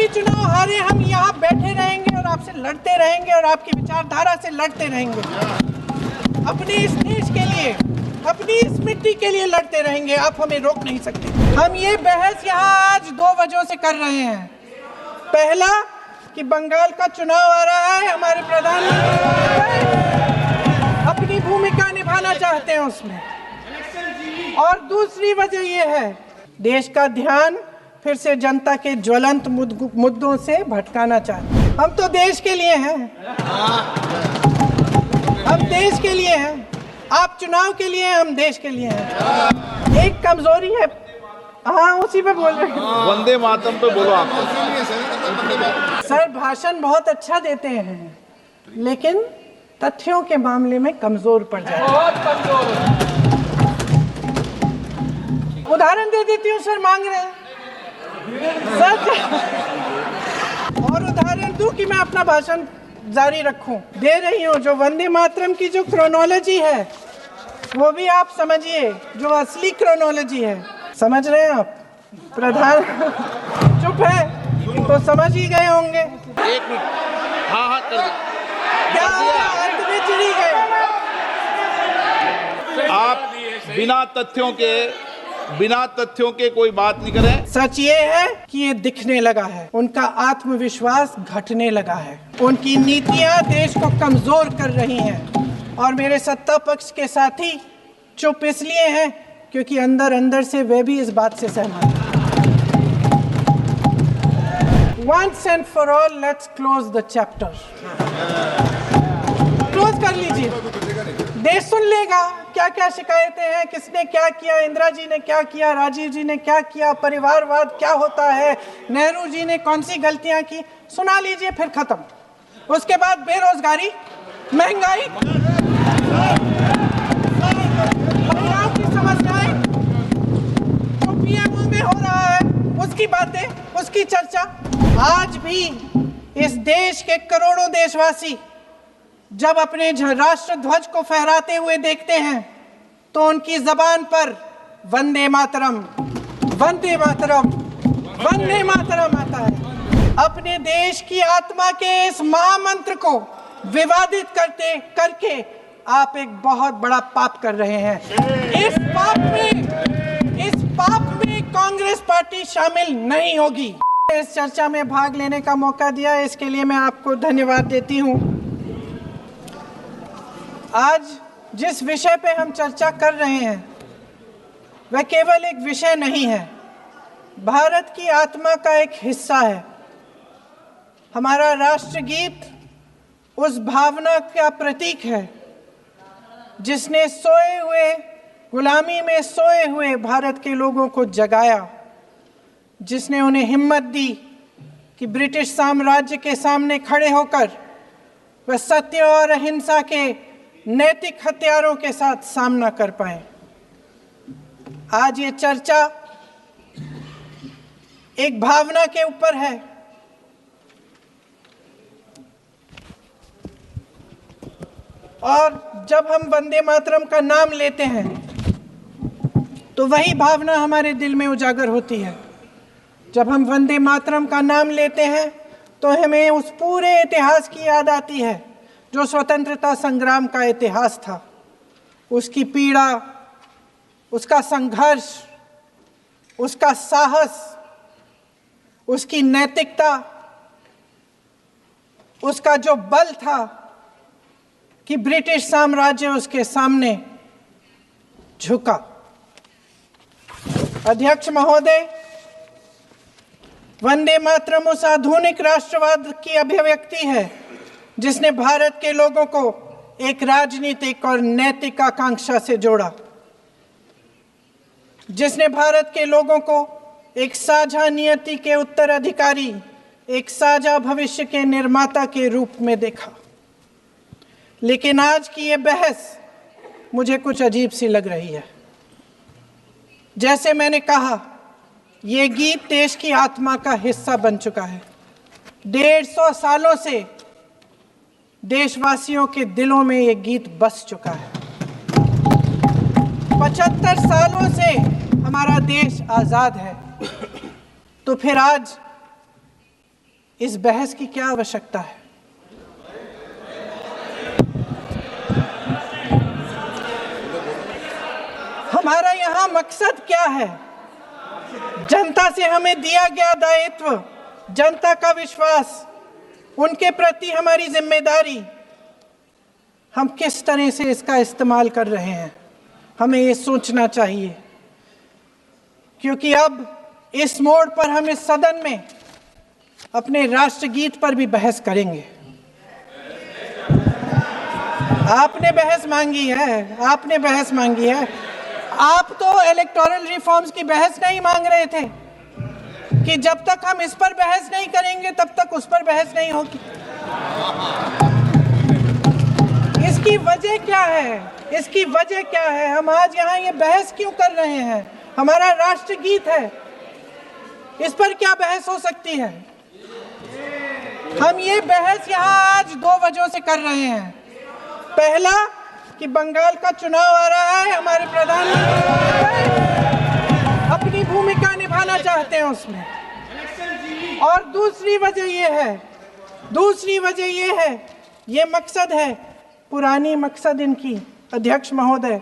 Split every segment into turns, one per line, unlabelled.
भी चुनाव हारे, हम यहाँ बैठे रहेंगे और आपसे लड़ते रहेंगे और आपकी विचारधारा से लड़ते रहेंगे। अपने इस देश के लिए, अपनी इस मिट्टी के लिए लड़ते रहेंगे। आप हमें रोक नहीं सकते। हम ये बहस यहाँ आज 2 वजहों से कर रहे हैं। पहला कि बंगाल का चुनाव आ रहा है, हमारे प्रधानमंत्री अपनी भूमिका निभाना चाहते हैं उसमें। और दूसरी वजह ये है, देश का ध्यान फिर से जनता के ज्वलंत मुद्दों से भटकाना चाहते हैं। हम तो देश के लिए हैं, हम देश के लिए हैं। आप चुनाव के लिए हैं, हम देश के लिए हैं। एक कमजोरी है, हाँ उसी पे बोल रहे हैं।
वंदे मातरम पे बोलो आप।
सर भाषण बहुत अच्छा देते हैं, लेकिन तथ्यों के मामले में कमजोर पड़ जाते हैं। बहुत कमजोर। उदाहरण दे देती हूँ सर, मांग रहे हैं सच। और उदाहरण दूं कि मैं अपना भाषण जारी रखूं, दे रही हूँ। जो वंदे मातरम की जो क्रोनोलॉजी है वो भी आप समझिए, जो असली क्रोनोलॉजी है। समझ रहे हैं आप? प्रधान चुप है तो समझ ही गए होंगे।
1 मिनट, हाँ कर
क्या अंत में चिड़ी गए
आप। बिना तथ्यों के कोई बात नहीं करें।
सच ये है कि ये दिखने लगा है, उनका आत्मविश्वास घटने लगा है, उनकी नीतियां देश को कमजोर कर रही हैं। और मेरे सत्ता पक्ष के साथी चुप इसलिए हैं क्योंकि अंदर अंदर से वे भी इस बात से सहमत हैं। Once and for all, let's close the chapter. Close कर लीजिए, देश सुन लेगा क्या क्या शिकायतें हैं, किसने क्या किया, इंदिरा जी ने क्या किया, राजीव जी ने क्या किया, परिवारवाद क्या होता है, नेहरू जी ने कौन सी गलतियां की, सुना लीजिए, फिर खत्म। उसके बाद बेरोजगारी, महंगाई, महिलाओं की समस्याएं, जो पीएमओ में हो रहा है उसकी बातें, उसकी चर्चा। आज भी इस देश के करोड़ों देशवासी जब अपने राष्ट्र ध्वज को फहराते हुए देखते हैं तो उनकी जबान पर वंदे मातरम, वंदे मातरम, वंदे मातरम आता है। अपने देश की आत्मा के इस महामंत्र को विवादित करके आप एक बहुत बड़ा पाप कर रहे हैं। इस पाप में कांग्रेस पार्टी शामिल नहीं होगी। इस चर्चा में भाग लेने का मौका दिया, इसके लिए मैं आपको धन्यवाद देती हूं। आज जिस विषय पे हम चर्चा कर रहे हैं वह केवल एक विषय नहीं है, भारत की आत्मा का एक हिस्सा है। हमारा राष्ट्रगीत उस भावना का प्रतीक है जिसने सोए हुए, गुलामी में सोए हुए भारत के लोगों को जगाया, जिसने उन्हें हिम्मत दी कि ब्रिटिश साम्राज्य के सामने खड़े होकर वह सत्य और अहिंसा के नैतिक हथियारों के साथ सामना कर पाए। आज ये चर्चा एक भावना के ऊपर है। और जब हम वंदे मातरम का नाम लेते हैं तो वही भावना हमारे दिल में उजागर होती है। जब हम वंदे मातरम का नाम लेते हैं तो हमें उस पूरे इतिहास की याद आती है जो स्वतंत्रता संग्राम का इतिहास था, उसकी पीड़ा, उसका संघर्ष, उसका साहस, उसकी नैतिकता, उसका जो बल था कि ब्रिटिश साम्राज्य उसके सामने झुका। अध्यक्ष महोदय, वंदे मातरम उस आधुनिक राष्ट्रवाद की अभिव्यक्ति है जिसने भारत के लोगों को एक राजनीतिक और नैतिक आकांक्षा से जोड़ा, जिसने भारत के लोगों को एक साझा नियति के उत्तराधिकारी, एक साझा भविष्य के निर्माता के रूप में देखा। लेकिन आज की ये बहस मुझे कुछ अजीब सी लग रही है। जैसे मैंने कहा, ये गीत देश की आत्मा का हिस्सा बन चुका है। 150 सालों से देशवासियों के दिलों में ये गीत बस चुका है। 75 सालों से हमारा देश आज़ाद है। तो फिर आज इस बहस की क्या आवश्यकता है? हमारा यहाँ मकसद क्या है? जनता से हमें दिया गया दायित्व, जनता का विश्वास, उनके प्रति हमारी जिम्मेदारी, हम किस तरह से इसका इस्तेमाल कर रहे हैं, हमें ये सोचना चाहिए। क्योंकि अब इस मोड़ पर हम इस सदन में अपने राष्ट्रगीत पर भी बहस करेंगे। आपने बहस मांगी है, आपने बहस मांगी है। आप तो इलेक्टोरल रिफॉर्म्स की बहस नहीं मांग रहे थे कि जब तक हम इस पर बहस नहीं करेंगे तब तक उस पर बहस नहीं होगी। इसकी वजह क्या है? इसकी वजह क्या है? हम आज यहाँ ये बहस क्यों कर रहे हैं? हमारा राष्ट्रगीत है, इस पर क्या बहस हो सकती है? हम ये बहस यहाँ आज दो वजहों से कर रहे हैं। पहला कि बंगाल का चुनाव आ रहा है, हमारे प्रधानमंत्री अपनी भूमिका निभाना चाहते हैं उसमें। और दूसरी वजह ये है, ये मकसद है, पुरानी मकसद इनकी, अध्यक्ष महोदय,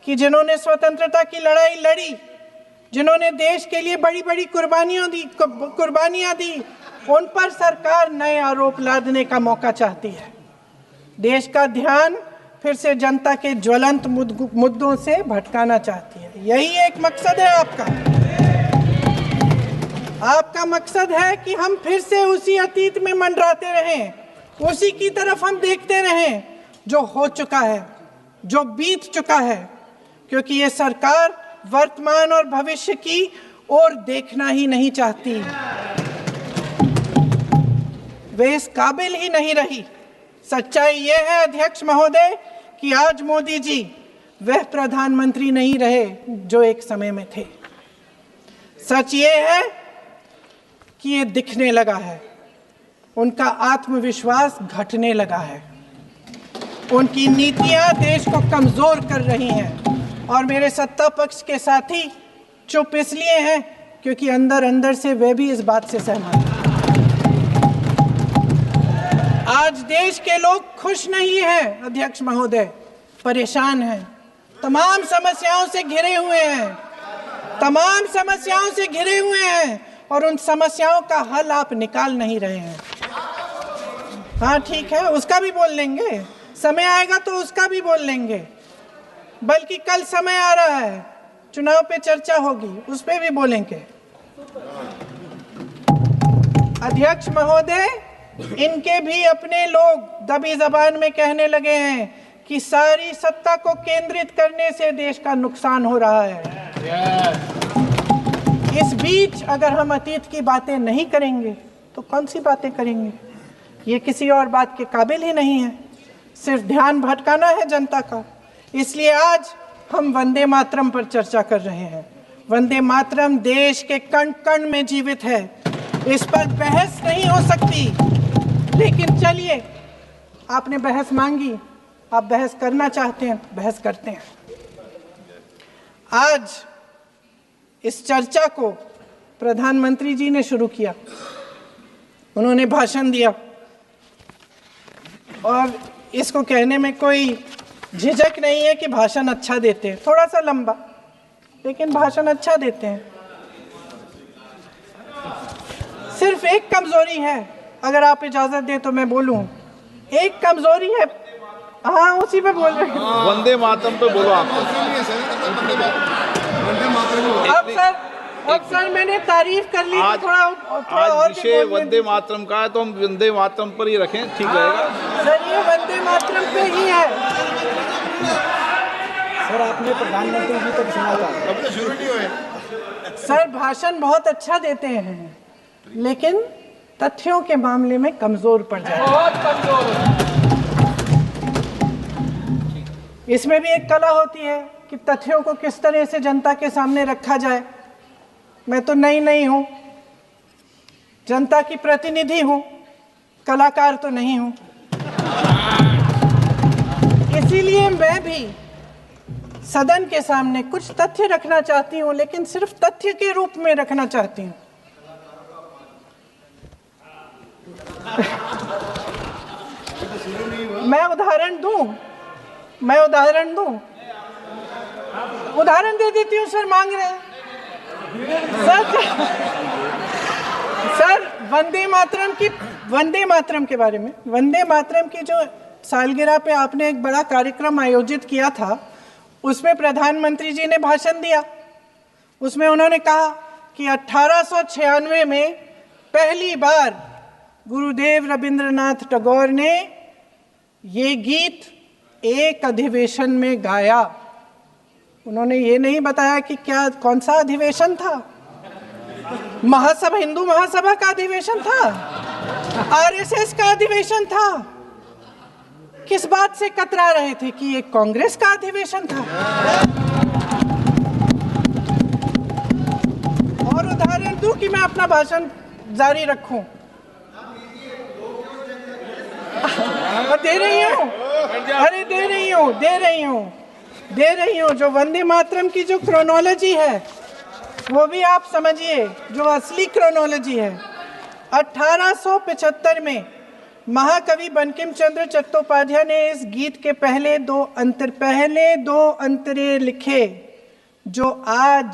कि जिन्होंने स्वतंत्रता की लड़ाई लड़ी, जिन्होंने देश के लिए बड़ी बड़ी कुर्बानियां दी, उन पर सरकार नए आरोप लादने का मौका चाहती है। देश का ध्यान फिर से जनता के ज्वलंत मुद्दों से भटकाना चाहती है। यही एक मकसद है आपका। आपका मकसद है कि हम फिर से उसी अतीत में मंडराते रहें, उसी की तरफ हम देखते रहें जो हो चुका है, जो बीत चुका है। क्योंकि ये सरकार वर्तमान और भविष्य की ओर देखना ही नहीं चाहती, वे इस काबिल ही नहीं रही। सच्चाई ये है अध्यक्ष महोदय कि आज मोदी जी वह प्रधानमंत्री नहीं रहे जो एक समय में थे। सच ये है कि ये दिखने लगा है, उनका आत्मविश्वास घटने लगा है, उनकी नीतियां देश को कमजोर कर रही हैं। और मेरे सत्ता पक्ष के साथी चुप इसलिए हैं क्योंकि अंदर अंदर से वे भी इस बात से सहमत हैं। आज देश के लोग खुश नहीं हैं अध्यक्ष महोदय, परेशान हैं, तमाम समस्याओं से घिरे हुए हैं, तमाम समस्याओं से घिरे हुए हैं, और उन समस्याओं का हल आप निकाल नहीं रहे हैं। हाँ ठीक है, उसका भी बोल लेंगे, समय आएगा तो उसका भी बोल लेंगे। बल्कि कल समय आ रहा है, चुनाव पे चर्चा होगी, उस पे भी बोलेंगे। अध्यक्ष महोदय, इनके भी अपने लोग दबी जबान में कहने लगे हैं कि सारी सत्ता को केंद्रित करने से देश का नुकसान हो रहा है। इस बीच अगर हम अतीत की बातें नहीं करेंगे तो कौन सी बातें करेंगे? ये किसी और बात के काबिल ही नहीं है, सिर्फ ध्यान भटकाना है जनता का। इसलिए आज हम वंदे मातरम पर चर्चा कर रहे हैं। वंदे मातरम देश के कण कण में जीवित है, इस पर बहस नहीं हो सकती। लेकिन चलिए, आपने बहस मांगी, आप बहस करना चाहते हैं, बहस करते हैं। आज इस चर्चा को प्रधानमंत्री जी ने शुरू किया, उन्होंने भाषण दिया, और इसको कहने में कोई झिझक नहीं है कि भाषण अच्छा देते हैं, थोड़ा सा लंबा, लेकिन भाषण अच्छा देते हैं। सिर्फ एक कमजोरी है, अगर आप इजाजत दें तो मैं बोलूं, एक कमजोरी है। हाँ, उसी पे बोल रहे हैं,
वंदे मातरम पे बोलो आप।
अब सर मैंने तारीफ कर ली,
आज
थोड़ा और
विषय वंदे मातरम का है तो हम वंदे मातरम पर ही रखें, ठीक रहेगा
सर। ये वंदे मातरम पे ही है
सर। आपने प्रधानमंत्री जी तक सुना था, अब तो शुरू नहीं हुए।
सर भाषण बहुत अच्छा देते हैं, लेकिन तथ्यों के मामले में कमजोर पड़ जाते हैं, बहुत कमजोर। इसमें भी एक कला होती है कि तथ्यों को किस तरह से जनता के सामने रखा जाए। मैं तो नहीं हूं, जनता की प्रतिनिधि हूं, कलाकार तो नहीं हूं। इसीलिए मैं भी सदन के सामने कुछ तथ्य रखना चाहती हूं, लेकिन सिर्फ तथ्य के रूप में रखना चाहती हूं। मैं उदाहरण दे देती हूँ सर, मांग रहे हैं सर वंदे मातरम के बारे में, वंदे मातरम की जो सालगिरह पे आपने एक बड़ा कार्यक्रम आयोजित किया था, उसमें प्रधानमंत्री जी ने भाषण दिया। उसमें उन्होंने कहा कि 1896 में पहली बार गुरुदेव रविंद्रनाथ टैगोर ने ये गीत एक अधिवेशन में गाया। उन्होंने ये नहीं बताया कि कौन सा अधिवेशन था। महासभा, हिंदू महासभा का अधिवेशन था, आरएसएस का अधिवेशन था। किस बात से कतरा रहे थे कि ये कांग्रेस का अधिवेशन था। और उदाहरण दूं कि मैं अपना भाषण जारी रखूं? दे रही हूं, अरे दे रही हूं। जो वंदे मातरम की जो क्रोनोलॉजी है वो भी आप समझिए, जो असली क्रोनोलॉजी है। 1875 में महाकवि बंकिम चंद्र चट्टोपाध्याय ने इस गीत के पहले दो अंतरे लिखे, जो आज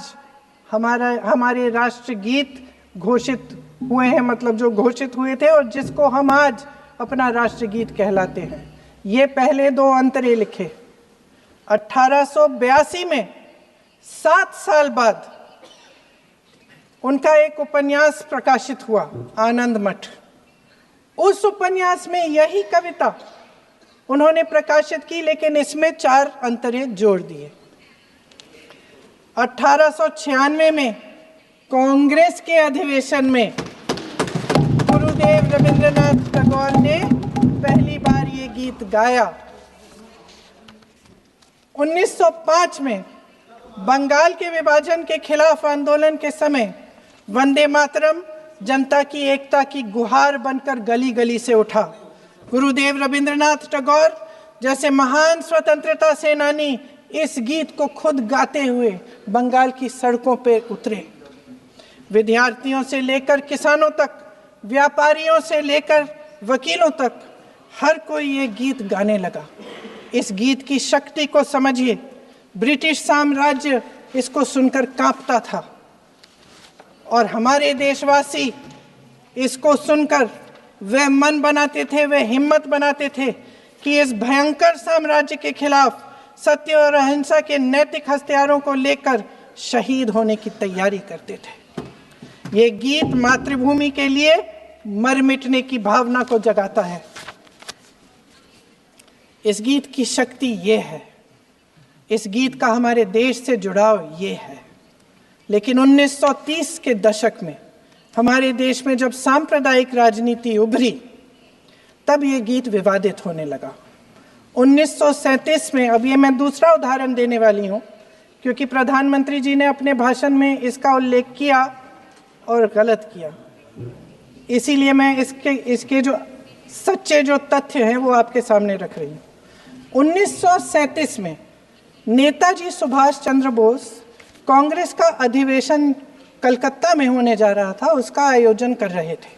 हमारे राष्ट्रगीत घोषित हुए हैं, मतलब जो घोषित हुए थे और जिसको हम आज अपना राष्ट्रगीत कहलाते हैं। ये पहले दो अंतरे लिखे 1882 में। 7 साल बाद उनका एक उपन्यास प्रकाशित हुआ, आनंद मठ। उस उपन्यास में यही कविता उन्होंने प्रकाशित की, लेकिन इसमें 4 अंतरे जोड़ दिए। 1896 में कांग्रेस के अधिवेशन में गुरुदेव रविंद्रनाथ टैगोर ने पहली बार ये गीत गाया। 1905 में बंगाल के विभाजन के खिलाफ आंदोलन के समय वंदे मातरम जनता की एकता की गुहार बनकर गली गली से उठा। गुरुदेव रविंद्रनाथ टैगोर जैसे महान स्वतंत्रता सेनानी इस गीत को खुद गाते हुए बंगाल की सड़कों पर उतरे। विद्यार्थियों से लेकर किसानों तक, व्यापारियों से लेकर वकीलों तक, हर कोई ये गीत गाने लगा। इस गीत की शक्ति को समझिए। ब्रिटिश साम्राज्य इसको सुनकर कांपता था और हमारे देशवासी इसको सुनकर वे मन बनाते थे, वे हिम्मत बनाते थे कि इस भयंकर साम्राज्य के खिलाफ सत्य और अहिंसा के नैतिक हथियारों को लेकर शहीद होने की तैयारी करते थे। ये गीत मातृभूमि के लिए मर मिटने की भावना को जगाता है। इस गीत की शक्ति ये है, इस गीत का हमारे देश से जुड़ाव ये है। लेकिन 1930 के दशक में हमारे देश में जब सांप्रदायिक राजनीति उभरी, तब ये गीत विवादित होने लगा। 1937 में, अब ये मैं दूसरा उदाहरण देने वाली हूँ, क्योंकि प्रधानमंत्री जी ने अपने भाषण में इसका उल्लेख किया और गलत किया, इसीलिए मैं इसके जो सच्चे जो तथ्य हैं वो आपके सामने रख रही हूँ। 1937 में नेताजी सुभाष चंद्र बोस कांग्रेस का अधिवेशन कलकत्ता में होने जा रहा था, उसका आयोजन कर रहे थे।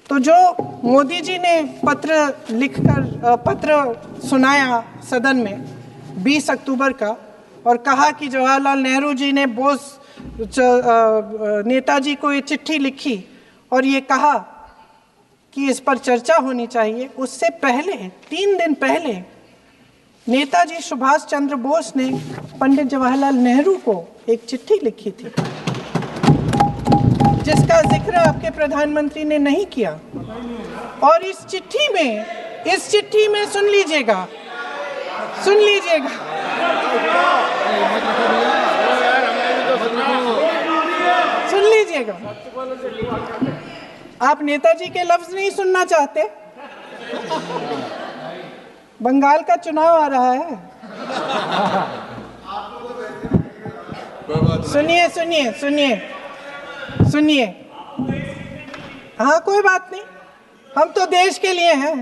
तो जो मोदी जी ने पत्र सुनाया सदन में 20 अक्टूबर का और कहा कि जवाहरलाल नेहरू जी ने नेताजी को ये चिट्ठी लिखी और ये कहा कि इस पर चर्चा होनी चाहिए, उससे पहले 3 दिन पहले नेताजी सुभाष चंद्र बोस ने पंडित जवाहरलाल नेहरू को एक चिट्ठी लिखी थी, जिसका जिक्र आपके प्रधानमंत्री ने नहीं किया। और इस चिट्ठी में सुन लीजिएगा, आप नेताजी के लफ्ज नहीं सुनना चाहते? बंगाल का चुनाव आ रहा है। सुनिए। हाँ, कोई बात नहीं, हम तो देश के लिए हैं।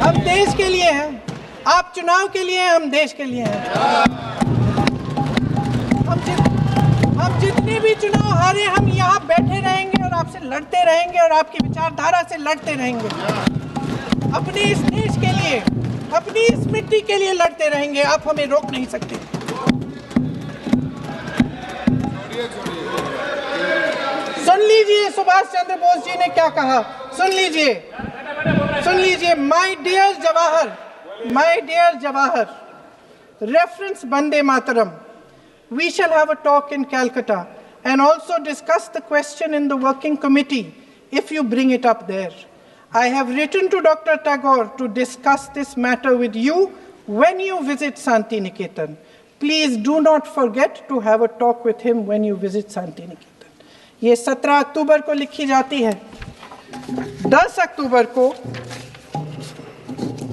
हम देश के लिए हैं, आप चुनाव के लिए हैं, हम देश के लिए हैं। हम जितने भी चुनाव हारे, हम यहाँ बैठे रहेंगे और आप आपसे लड़ते रहेंगे और आपकी विचारधारा से लड़ते रहेंगे। अपने इस देश के लिए, अपनी इस मिट्टी के लिए लड़ते रहेंगे। आप हमें रोक नहीं सकते। सुन लीजिए सुभाष चंद्र बोस जी ने क्या कहा, सुन लीजिए, सुन लीजिए। My dear Jawahar, reference Vande Mataram. We shall have a talk in Calcutta and also discuss the question in the working committee if you bring it up there. I have written to Dr. Tagore to discuss this matter with you when you visit Santi Niketan. Please do not forget to have a talk with him when you visit Santi Niketan. ये 17 अक्टूबर को लिखी जाती है। 10 अक्टूबर को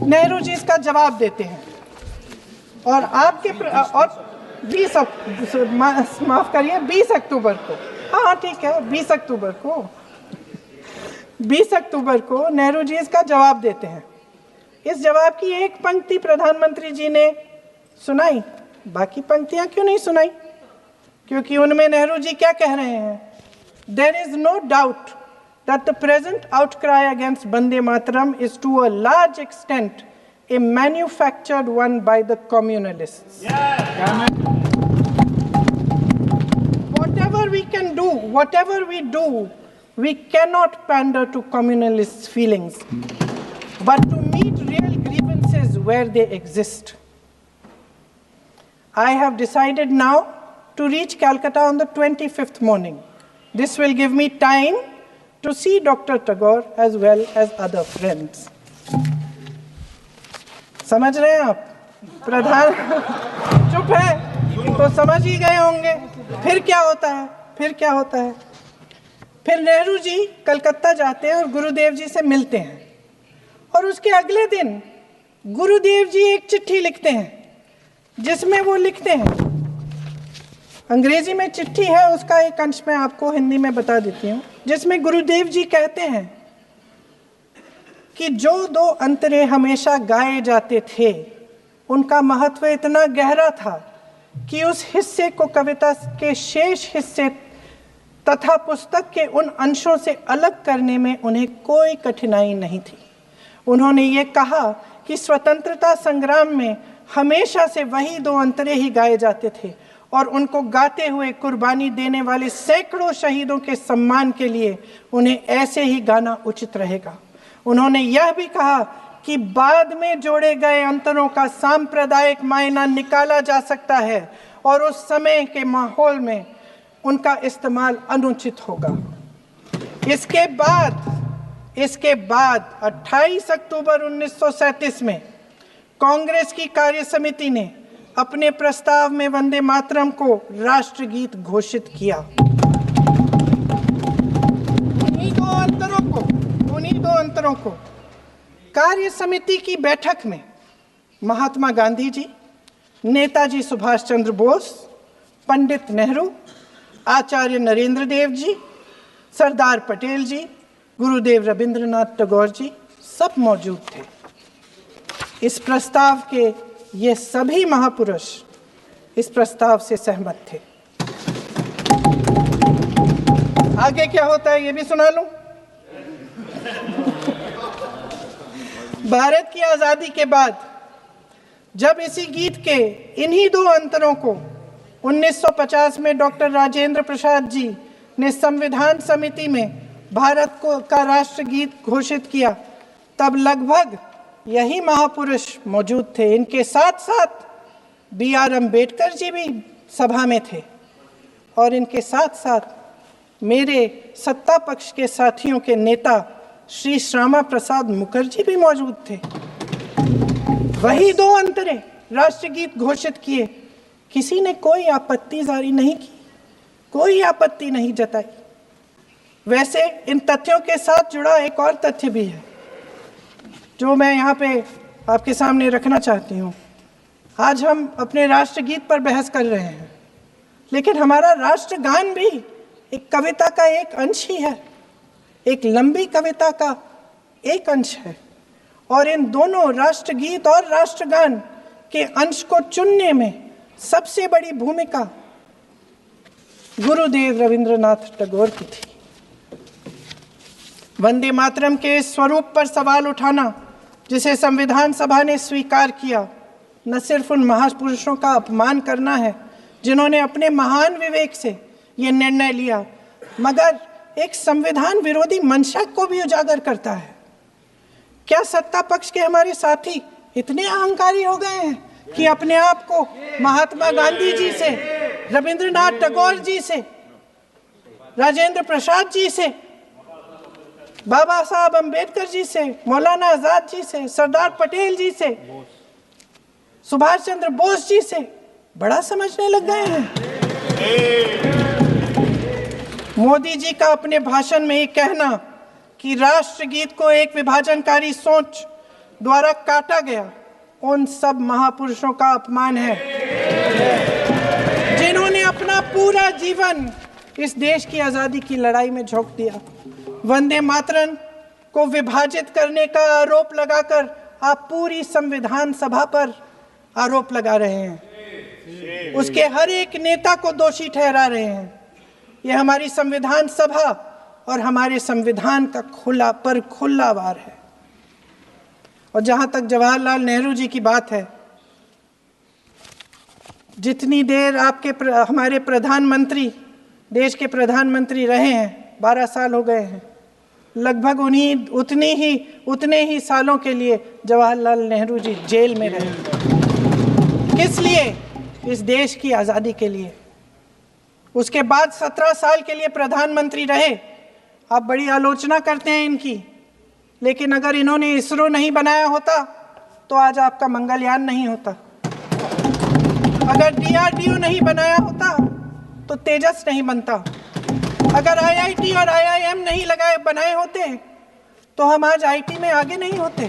नेहरू जी इसका जवाब देते हैं और आपके और 20 अक्टूबर को, हाँ ठीक है, 20 अक्टूबर को नेहरू जी इसका जवाब देते हैं। इस जवाब की एक पंक्ति प्रधानमंत्री जी ने सुनाई, बाकी पंक्तियां क्यों नहीं सुनाई? क्योंकि उनमें नेहरू जी क्या कह रहे हैं? There is no doubt that the present outcry against Vande Mataram is to a large extent a manufactured one by the communalists. Whatever we can do, whatever we do, we cannot pander to communalists' feelings, but to meet real grievances where they exist. I have decided now to reach Calcutta on the 25th morning. This will give me time to see Dr. Tagore as well as other friends. समझ रहे हैं आप? प्रधान चुप है तो समझ ही गए होंगे। फिर क्या होता है? फिर नेहरू जी कलकत्ता जाते हैं और गुरुदेव जी से मिलते हैं और उसके अगले दिन गुरुदेव जी एक चिट्ठी लिखते हैं जिसमें वो लिखते हैं, अंग्रेजी में चिट्ठी है, उसका एक अंश मैं आपको हिंदी में बता देती हूँ, जिसमें गुरुदेव जी कहते हैं कि जो दो अंतरे हमेशा गाए जाते थे उनका महत्व इतना गहरा था कि उस हिस्से को कविता के शेष हिस्से तथा पुस्तक के उन अंशों से अलग करने में उन्हें कोई कठिनाई नहीं थी। उन्होंने ये कहा कि स्वतंत्रता संग्राम में हमेशा से वही दो अंतरे ही गाए जाते थे और उनको गाते हुए कुर्बानी देने वाले सैकड़ों शहीदों के सम्मान के लिए उन्हें ऐसे ही गाना उचित रहेगा। उन्होंने यह भी कहा कि बाद में जोड़े गए अंतरों का सांप्रदायिक मायना निकाला जा सकता है और उस समय के माहौल में उनका इस्तेमाल अनुचित होगा। इसके बाद 28 अक्टूबर 1937 में कांग्रेस की कार्य समिति ने अपने प्रस्ताव में वंदे मातरम को राष्ट्रगीत घोषित किया। उन्हीं दो अंतरों को कार्य समिति की बैठक में महात्मा गांधी जी, नेताजी सुभाष चंद्र बोस, पंडित नेहरू, आचार्य नरेंद्र देव जी, सरदार पटेल जी, गुरुदेव रविंद्रनाथ टैगोर जी सब मौजूद थे। इस प्रस्ताव के ये सभी महापुरुष इस प्रस्ताव से सहमत थे। आगे क्या होता है ये भी सुना लूं। भारत की आजादी के बाद जब इसी गीत के इन्हीं दो अंतरों को 1950 में डॉक्टर राजेंद्र प्रसाद जी ने संविधान समिति में भारत का राष्ट्रगीत घोषित किया, तब लगभग यही महापुरुष मौजूद थे। इनके साथ साथ B.R. अम्बेडकर जी भी सभा में थे और इनके साथ साथ मेरे सत्ता पक्ष के साथियों के नेता श्री श्यामा प्रसाद मुखर्जी भी मौजूद थे। वही दो अंतरे राष्ट्रगीत घोषित किए। किसी ने कोई आपत्ति जारी नहीं की, कोई आपत्ति नहीं जताई। वैसे इन तथ्यों के साथ जुड़ा एक और तथ्य भी है जो मैं यहाँ पे आपके सामने रखना चाहती हूँ। आज हम अपने राष्ट्रगीत पर बहस कर रहे हैं, लेकिन हमारा राष्ट्रगान भी एक कविता का एक अंश ही है, एक लंबी कविता का एक अंश है। और इन दोनों राष्ट्रगीत और राष्ट्रगान के अंश को चुनने में सबसे बड़ी भूमिका गुरुदेव रविंद्रनाथ टैगोर की थी। वंदे मातरम के स्वरूप पर सवाल उठाना, जिसे संविधान सभा ने स्वीकार किया, न सिर्फ उन महापुरुषों का अपमान करना है जिन्होंने अपने महान विवेक से ये निर्णय लिया, मगर एक संविधान विरोधी मंशा को भी उजागर करता है। क्या सत्ता पक्ष के हमारे साथी इतने अहंकारी हो गए हैं कि अपने आप को महात्मा गांधी जी से, रविंद्रनाथ टैगोर जी से, राजेंद्र प्रसाद जी से, बाबा साहब अम्बेडकर जी से, मौलाना आजाद जी से, सरदार पटेल जी से, सुभाष चंद्र बोस जी से बड़ा समझने लग गए हैं? मोदी जी का अपने भाषण में ये कहना कि राष्ट्रगीत को एक विभाजनकारी सोच द्वारा काटा गया, उन सब महापुरुषों का अपमान है जिन्होंने अपना पूरा जीवन इस देश की आज़ादी की लड़ाई में झोंक दिया। वंदे मातरम को विभाजित करने का आरोप लगाकर आप पूरी संविधान सभा पर आरोप लगा रहे हैं, उसके हर एक नेता को दोषी ठहरा रहे हैं। यह हमारी संविधान सभा और हमारे संविधान का खुला वार है। और जहां तक जवाहरलाल नेहरू जी की बात है, जितनी देर हमारे प्रधानमंत्री देश के प्रधानमंत्री रहे हैं, 12 साल हो गए हैं, लगभग उतने ही सालों के लिए जवाहरलाल नेहरू जी जेल में रहे। किस लिए? इस देश की आज़ादी के लिए। उसके बाद 17 साल के लिए प्रधानमंत्री रहे। आप बड़ी आलोचना करते हैं इनकी, लेकिन अगर इन्होंने इसरो नहीं बनाया होता तो आज आपका मंगलयान नहीं होता। अगर DRDO नहीं बनाया होता तो तेजस नहीं बनता। अगर IIT और IIM नहीं बनाए होते तो हम आज IT में आगे नहीं होते।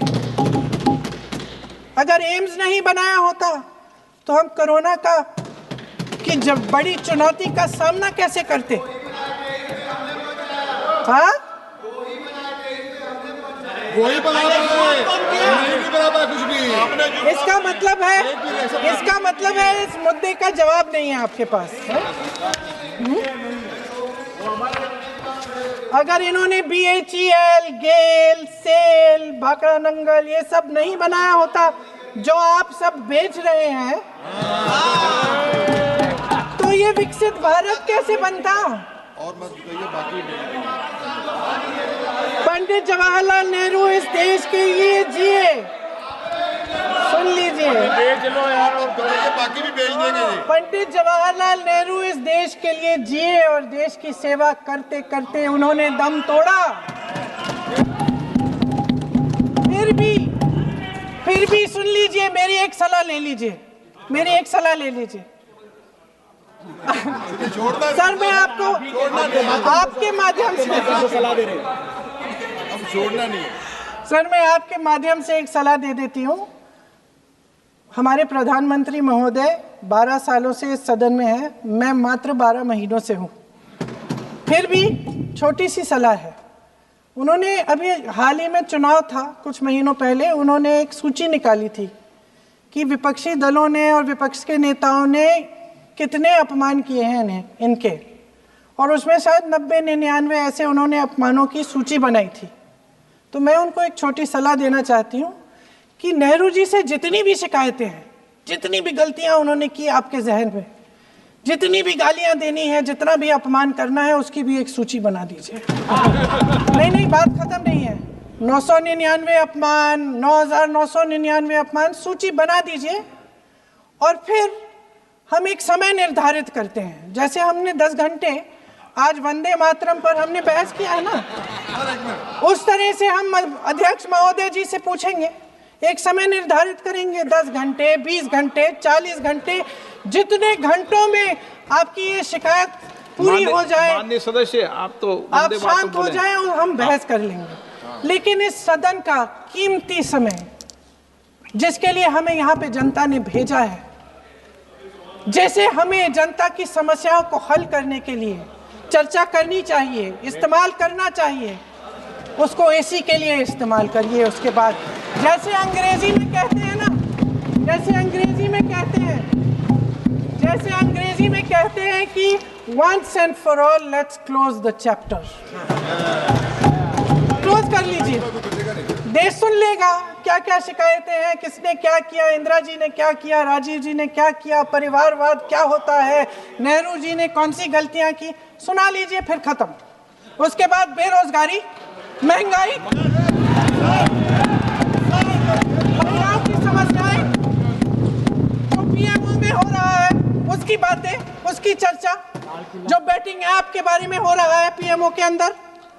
अगर एम्स नहीं बनाया होता तो हम कोरोना की जब बड़ी चुनौती का सामना कैसे करते? हाँ,
वही बना रहा है, नहीं बना पाया कुछ भी।
इसका मतलब है इस मुद्दे का जवाब नहीं है आपके पास। अगर इन्होंने BHEL, गेल, सेल, भाखड़ा नंगल ये सब नहीं बनाया होता जो आप सब बेच रहे हैं, तो ये विकसित भारत कैसे बनता?
और मत बताइए बाकी।
पंडित जवाहरलाल नेहरू इस देश के लिए जिए। सुन लीजिए,
बेच लो यार, बाकी भी बेच देंगे।
पंडित जवाहरलाल नेहरू इस देश के लिए जिए और देश की सेवा करते करते उन्होंने दम तोड़ा। फिर भी सुन लीजिए, मेरी एक सलाह ले लीजिए। सर, मैं आपके माध्यम से
सलाह दे रहे हैं, अब छोड़ना नहीं है।
सर, मैं आपके माध्यम से एक सलाह दे देती हूँ। हमारे प्रधानमंत्री महोदय 12 सालों से इस सदन में हैं, मैं मात्र 12 महीनों से हूँ। फिर भी छोटी सी सलाह है। उन्होंने अभी हाल ही में चुनाव था, कुछ महीनों पहले उन्होंने एक सूची निकाली थी कि विपक्षी दलों ने और विपक्ष के नेताओं ने कितने अपमान किए हैं इनके, और उसमें शायद 90-99 ऐसे उन्होंने अपमानों की सूची बनाई थी। तो मैं उनको एक छोटी सलाह देना चाहती हूँ कि नेहरू जी से जितनी भी शिकायतें हैं, जितनी भी गलतियाँ उन्होंने की आपके जहन में, जितनी भी गालियाँ देनी है, जितना भी अपमान करना है, उसकी भी एक सूची बना दीजिए। नहीं, बात खत्म नहीं है। 999 अपमान, 9999 अपमान, सूची बना दीजिए और फिर हम एक समय निर्धारित करते हैं। जैसे हमने 10 घंटे आज वंदे मातरम पर हमने बहस किया है ना, उस तरह से हम अध्यक्ष महोदय जी से पूछेंगे, एक समय निर्धारित करेंगे, 10 घंटे, 20 घंटे, 40 घंटे, जितने घंटों में आपकी ये शिकायत पूरी हो जाए,
माननीय सदस्य, आप
शांत हो जाए और हम बहस कर लेंगे। लेकिन इस सदन का कीमती समय, जिसके लिए हमें यहाँ पे जनता ने भेजा है, जैसे हमें जनता की समस्याओं को हल करने के लिए चर्चा करनी चाहिए, इस्तेमाल करना चाहिए, उसको इसी के लिए इस्तेमाल करिए। उसके बाद जैसे अंग्रेजी में कहते हैं ना, जैसे अंग्रेजी में कहते हैं कि once and for all let's close the chapter। Close कर लीजिए, देश सुन लेगा क्या क्या शिकायतें हैं, किसने क्या किया, इंदिरा जी ने क्या किया, राजीव जी ने क्या किया, परिवारवाद क्या होता है, नेहरू जी ने कौन सी गलतियां की, सुना लीजिए, फिर खत्म। उसके बाद बेरोजगारी, महंगाई, महिलाओं की समस्याएं, जो पीएमओ में हो रहा है उसकी बातें, उसकी चर्चा, जो बैटिंग ऐप के बारे में हो रहा है पीएमओ के अंदर,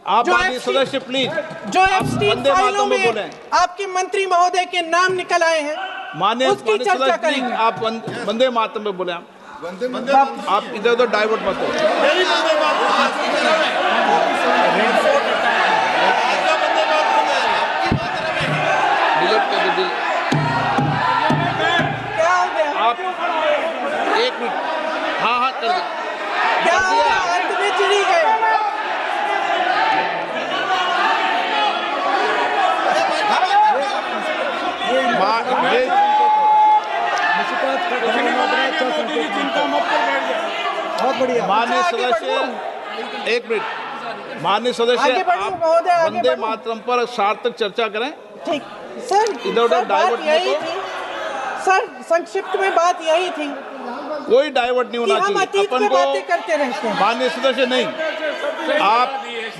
आप सदस्य प्लीज,
जो एप्स्टीन फाइलों में
बोले
आपके मंत्री महोदय के नाम निकल आए हैं,
माननीय
उसकी चर्चा करेंगे।
आप वंदे मातरम में बोले, आप इधर उधर डाइवर्ट मत हो।
क्या हो गया?
आप एक मिनट, हाँ कर दो।
क्या हो गया? अंत में चिड़ी गए।
बहुत बढ़िया।
माननीय सदस्य, एक मिनट, माननीय सदस्य, आप वंदे मातरम पर सार्थक चर्चा करें।
ठीक सर,
इधर उधर डाइवर्ट
यही थी सर, संक्षिप्त में बात यही थी,
कोई डाइवर्ट नहीं होना चाहिए।
अतीत में बातें करते रहते हैं।
माननीय सदस्य नहीं, आप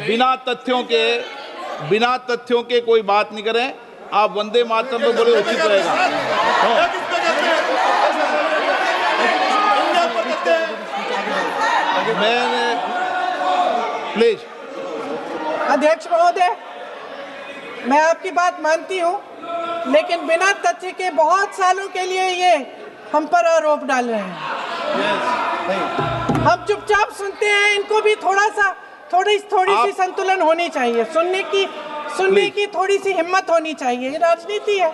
बिना तथ्यों के कोई बात नहीं करें। आप वंदे मातरम पे बोले उचित रहेगा। मैंने प्लीज।
अध्यक्ष महोदय, मैं आपकी बात मानती हूं, लेकिन बिना तथ्य के बहुत सालों के लिए ये हम पर आरोप डाल रहे हैं। हम चुपचाप सुनते हैं, इनको भी थोड़ी सी संतुलन होनी चाहिए, सुनने की थोड़ी सी हिम्मत होनी चाहिए। ये राजनीति है,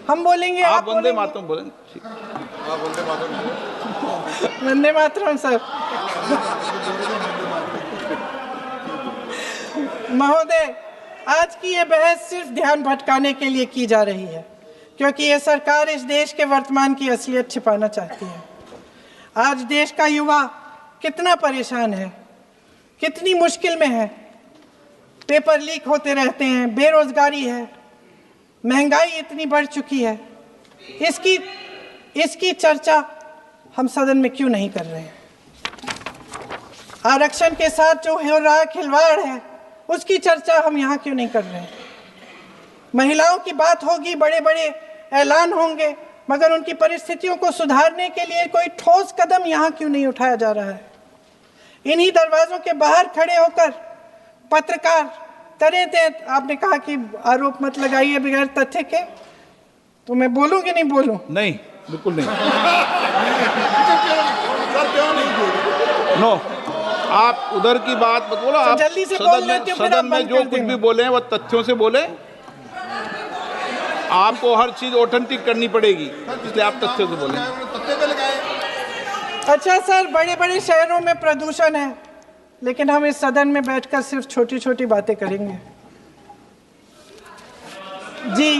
हम बोलेंगे, आप
वंदे मातरम बोलें।
वंदे मातरम सर। महोदय, आज की ये बहस सिर्फ ध्यान भटकाने के लिए की जा रही है, क्योंकि ये सरकार इस देश के वर्तमान की असलियत छिपाना चाहती है। आज देश का युवा कितना परेशान है, कितनी मुश्किल में है, पेपर लीक होते रहते हैं, बेरोजगारी है, महंगाई इतनी बढ़ चुकी है। इसकी चर्चा हम सदन में क्यों नहीं कर रहे हैं? आरक्षण के साथ जो हो रहा खिलवाड़ है, उसकी चर्चा हम यहाँ क्यों नहीं कर रहे हैं? महिलाओं की बात होगी, बड़े बड़े ऐलान होंगे, मगर उनकी परिस्थितियों को सुधारने के लिए कोई ठोस कदम यहाँ क्यों नहीं उठाया जा रहा है? इन्हीं दरवाजों के बाहर खड़े होकर पत्रकार तरह आपने कहा कि आरोप मत लगाइए बगैर तथ्य के, तो मैं बोलूं कि नहीं बोलूं?
नहीं, बिल्कुल नहीं। नो, आप उधर की बात मत बोलो। आप
जल्दी से
सदन में जो कुछ भी बोले वो तथ्यों से बोले। आपको हर चीज ऑथेंटिक करनी पड़ेगी, इसलिए आप तथ्यों से बोले।
अच्छा सर, बड़े बड़े शहरों में प्रदूषण है, लेकिन हम इस सदन में बैठकर सिर्फ छोटी छोटी बातें करेंगे। जी,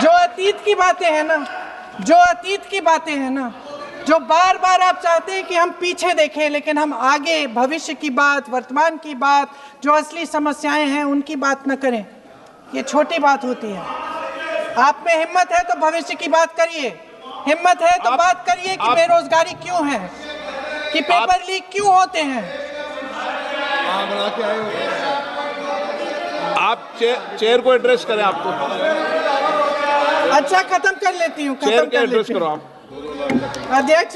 जो अतीत की बातें हैं ना, जो बार बार आप चाहते हैं कि हम पीछे देखें, लेकिन हम आगे भविष्य की बात, वर्तमान की बात, जो असली समस्याएं हैं उनकी बात न करें, ये छोटी बात होती है। आप में हिम्मत है तो भविष्य की बात करिए, हिम्मत है तो बात करिए कि बेरोजगारी क्यों है, कि पेपर लीक क्यों होते हैं।
आप चेयर को एड्रेस करें। आपको
अच्छा, खत्म कर लेती हूँ,
चेयर के एड्रेस करो आप।
अध्यक्ष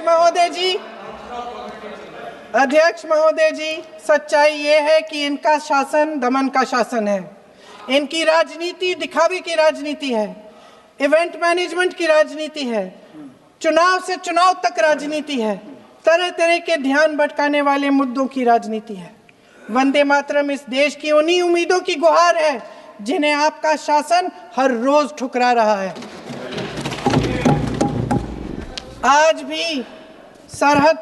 महोदय जी, सच्चाई ये है कि इनका शासन दमन का शासन है। इनकी राजनीति दिखावे की राजनीति है, इवेंट मैनेजमेंट की राजनीति है, चुनाव से चुनाव तक राजनीति है, तरह तरह के ध्यान भटकाने वाले मुद्दों की राजनीति है। वंदे मातरम इस देश की उन्हीं उम्मीदों की गुहार है जिन्हें आपका शासन हर रोज ठुकरा रहा है। आज भी सरहद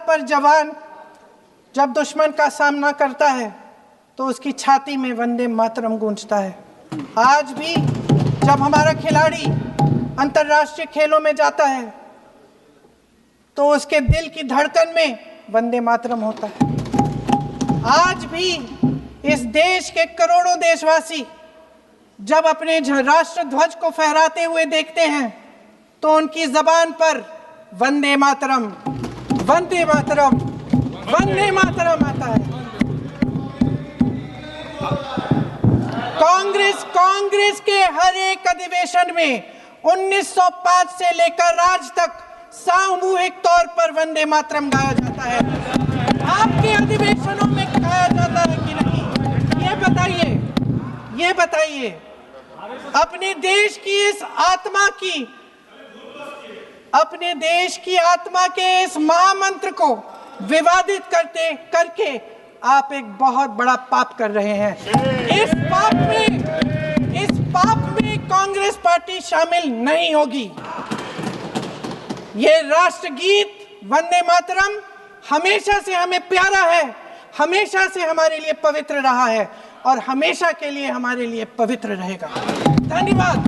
पर जवान जब दुश्मन का सामना करता है तो उसकी छाती में वंदे मातरम गूंजता है। आज भी जब हमारा खिलाड़ी अंतर्राष्ट्रीय खेलों में जाता है तो उसके दिल की धड़कन में वंदे मातरम होता है। आज भी इस देश के करोड़ों देशवासी जब अपने राष्ट्र ध्वज को फहराते हुए देखते हैं तो उनकी जबान पर वंदे मातरम, वंदे मातरम, वंदे मातरम आता है। कांग्रेस के हर एक अधिवेशन में 1905 से लेकर आज तक सामूहिक तौर पर वंदे मातरम गाया जाता है। आपके अधिवेशनों में गाया जाता है कि नहीं, ये बताइए। अपने देश की आत्मा के इस महामंत्र को विवादित करके आप एक बहुत बड़ा पाप कर रहे हैं। इस पाप में कांग्रेस पार्टी शामिल नहीं होगी। ये राष्ट्रगीत वंदे मातरम हमेशा से हमें प्यारा है, हमेशा से हमारे लिए पवित्र रहा है और हमेशा के लिए हमारे लिए पवित्र रहेगा। धन्यवाद।